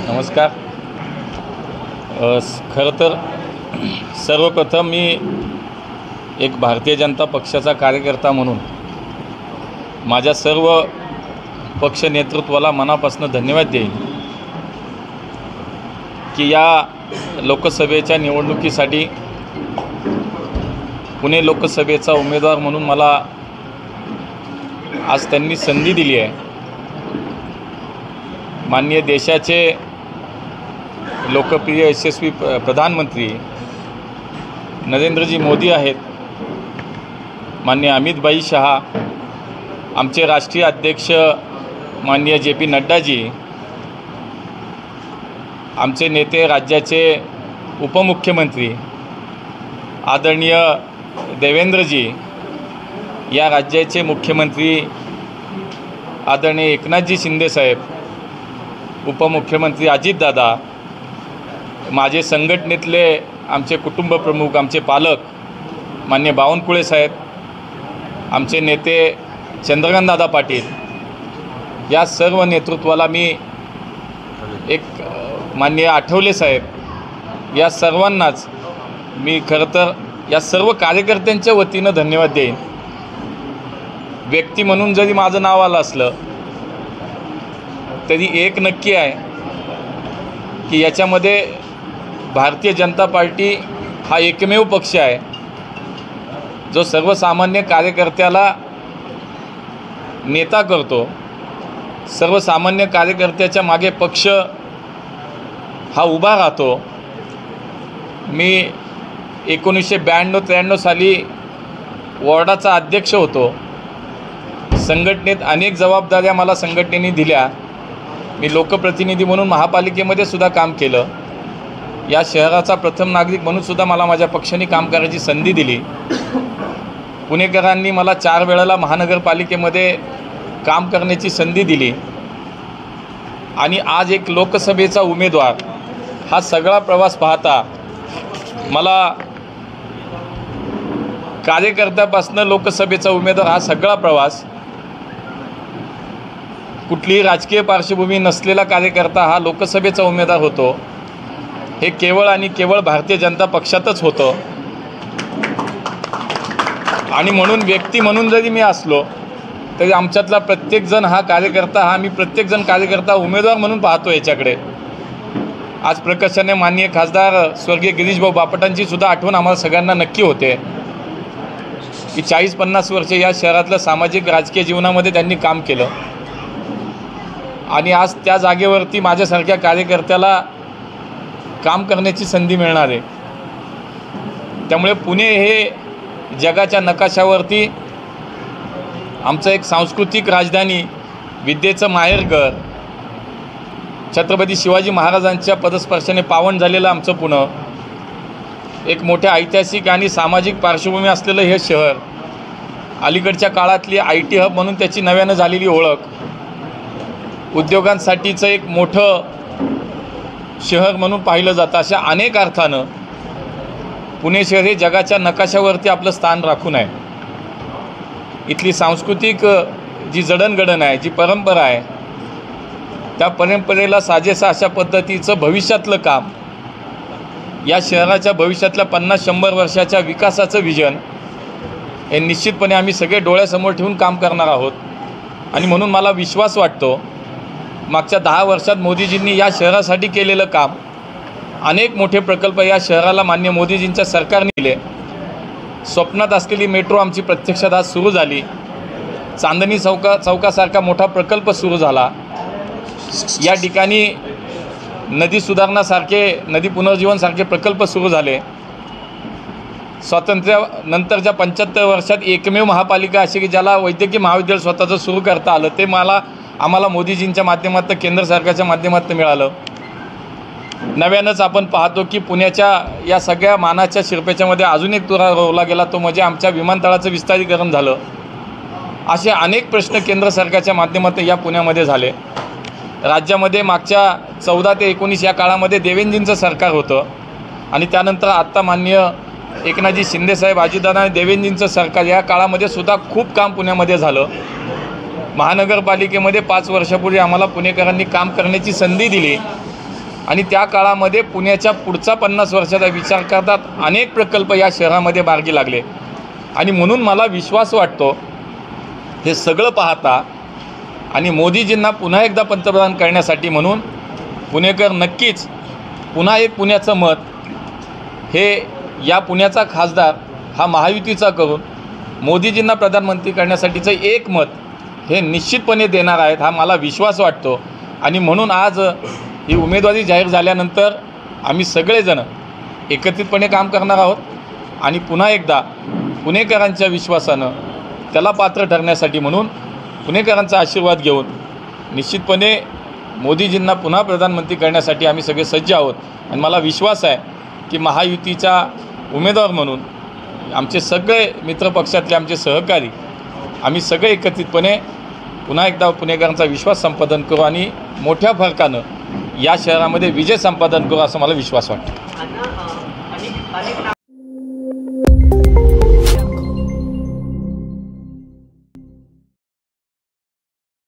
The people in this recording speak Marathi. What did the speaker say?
नमस्कार। खरं तर सर्वप्रथम मी एक भारतीय जनता पक्षाचा कार्यकर्ता म्हणून माझ्या सर्व पक्ष नेतृत्वाला मनापासून धन्यवाद देईन की या लोकसभेच्या निवडणुकीसाठी पुणे लोकसभेचा उमेदवार म्हणून मला आज त्यांनी संधी दिली आहे। माननीय देशाचे लोकप्रिय यशस्वी प्रधानमंत्री नरेंद्रजी मोदी आहेत, माननीय अमित भाई शहा, आमचे राष्ट्रीय अध्यक्ष माननीय JP नड्डाजी, आमचे नेते राज्याचे उपमुख्यमंत्री आदरणीय देवेंद्रजी, या राज्याचे मुख्यमंत्री आदरणीय एकनाथजी शिंदे साहेब, उपमुख्यमंत्री अजितदादा, माझे संघटनेतले आमचे कुटुंब प्रमुख, आमचे पालक माननीय बावनकुळे साहेब, आमचे नेते चंद्रकांतदादा पाटील, या सर्व नेतृत्वाला मी एक माननीय आठवले साहेब, या सर्वांनाच मी खरं तर या सर्व कार्यकर्त्यांच्या वतीनं धन्यवाद देईन। व्यक्ती म्हणून जरी माझं नाव आलं असलं तरी एक नक्की आहे की याच्यामध्ये भारतीय जनता पार्टी हा एकमेव पक्ष आहे जो सर्वसामान्य कार्यकर्त्याला नेता करतो। सर्वसामान्य कार्यकर्त्याच्या मागे पक्ष हा उभा राहतो। मी 1992-93 साली वॉर्डाचा अध्यक्ष होतो। संघटनेत अनेक जबाबदाऱ्या मला संघटनेने दिल्या। मी लोकप्रतिनिधी म्हणून महापालिकेमध्ये सुद्धा काम केलं। या शहराचा प्रथम नागरिक म्हणून सुद्धा मला माझ्या पक्षाने काम करायची संधी दिली। पुणेकरांनी मला 4 वेळेला महानगरपालिकेमध्ये काम करण्याची संधी दिली आणि आज एक लोकसभेचा उमेदवार, हा सगळा प्रवास पाहता मला कार्यकर्त्यापासून लोकसभेचा उमेदवार हा सगळा प्रवास, कुठलीही राजकीय पार्श्वभूमी नसलेला कार्यकर्ता हा लोकसभेचा उमेदवार होतो, हे केवळ आणि केवळ भारतीय जनता पक्षातच होतं। आणि म्हणून व्यक्ती म्हणून जरी मी असलो तरी आमच्यातला प्रत्येकजण हा कार्यकर्ता, हा मी प्रत्येकजण कार्यकर्ता उमेदवार म्हणून पाहतो याच्याकडे। आज प्रकर्षाने माननीय खासदार स्वर्गीय गिरीशभाऊ बापटांची सुद्धा आठवण आम्हाला सगळ्यांना नक्की होते की 40-50 वर्ष या शहरातल्या सामाजिक राजकीय जीवनामध्ये त्यांनी काम केलं आणि आज त्या जागेवरती माझ्यासारख्या कार्यकर्त्याला काम करण्याची संधी मिळणार आहे। त्यामुळे पुणे हे जगाच्या नकाशावरती आमचं एक सांस्कृतिक राजधानी, विद्येचं माहेरघर, छत्रपती शिवाजी महाराजांच्या पदस्पर्शाने पावन झालेलं आमचं पुणे, एक मोठ्या ऐतिहासिक आणि सामाजिक पार्श्वभूमी असलेलं हे शहर, अलीकडच्या काळातली IT हब म्हणून त्याची नव्यानं झालेली ओळख, उद्योगांसाठीचं एक मोठं शहर म्हणून पाहिलं जातं, अशा अनेक अर्थानं पुणे शहर हे जगाच्या नकाशावरती आपलं स्थान राखून आहे। इथली सांस्कृतिक जी जडणघडण आहे, जी परंपरा आहे, त्या परंपरेला साजेसं अशा पद्धतीचं भविष्यातलं काम, या शहराच्या भविष्यातल्या 50-100 वर्षाच्या विकासाचं विजन हे निश्चितपणे आम्ही सगळे डोळ्यासमोर ठेवून काम करणार आहोत। आणि म्हणून मला विश्वास वाटतो मागच्या 10 वर्षात मोदीजींनी या शहरासाठी केलेलं काम, अनेक मोठे प्रकल्प या शहराला माननीय मोदीजींच्या सरकारने दिले। स्वप्नात असलेली मेट्रो आमची प्रत्यक्षात आज सुरू झाली। चांदणी चौकासारखा मोठा प्रकल्प सुरू झाला। या ठिकाणी नदी सुधारणासारखे, नदी पुनर्जीवनसारखे प्रकल्प सुरू झाले। स्वातंत्र्यानंतरच्या 75 वर्षात एकमेव महापालिका अशी की ज्याला वैद्यकीय महाविद्यालय स्वतःचं सुरू करता आलं, ते आम्हाला मोदीजींच्या माध्यमातून, केंद्र सरकारच्या माध्यमातून मिळालं। नव्यानंच आपण पाहतो की पुण्याच्या या सगळ्या मानाच्या शिरपेच्यामध्ये अजून एक तुरा रोवला गेला, तो म्हणजे आमच्या विमानतळाचं विस्तारीकरण झालं। असे अनेक प्रश्न केंद्र सरकारच्या माध्यमातून या पुण्यामध्ये झाले। राज्यामध्ये मागच्या 14 ते 19 या काळामध्ये देवेंद्रजींचं सरकार होतं आणि त्यानंतर आत्ता माननीय एकनाथजी शिंदेसाहेब, अजितदादा आणि देवेंद्रजींचं सरकार, या काळामध्ये सुद्धा खूप काम पुण्यामध्ये झालं। महानगरपालिकेमध्ये 5 वर्षापूर्वी आम्हाला पुणेकरांनी काम करण्याची संधी दिली आणि त्या काळामध्ये पुण्याच्या पुढचा 50 वर्षाचा विचार करतात अनेक प्रकल्प या शहरामध्ये मार्गी लागले. आणि म्हणून मला विश्वास वाटतो हे सगळं पाहता आणि मोदीजींना पुन्हा एकदा पंतप्रधान करण्यासाठी म्हणून पुणेकर नक्कीच पुन्हा एक पुण्याचं मत हे या पुण्याचा खासदार हा महायुतीचा करून मोदीजींना प्रधानमंत्री करण्यासाठीचं एक मत हे निश्चितपणे देणार आहेत हा मला विश्वास वाटतो. आणि म्हणून आज ही उमेदवारी जाहीर झाल्यानंतर आम्ही सगळेजण एकत्रितपणे काम करणार आहोत आणि पुन्हा एकदा पुणेकरांच्या विश्वासानं त्याला पात्र ठरण्यासाठी म्हणून पुणेकरांचा आशीर्वाद घेऊन निश्चितपणे मोदीजींना पुन्हा प्रधानमंत्री करण्यासाठी आम्ही सगळे सज्ज आहोत. आणि मला विश्वास आहे की महायुतीचा उमेदवार म्हणून आमचे सगळे मित्रपक्षातले आमचे सहकारी आम्ही सगळे एकत्रितपणे पुन्हा एकदा पुणेकरांचा विश्वास संपादन करू आणि मोठ्या फरकानं या शहरामध्ये विजय संपादन करू असं मला विश्वास वाटतो.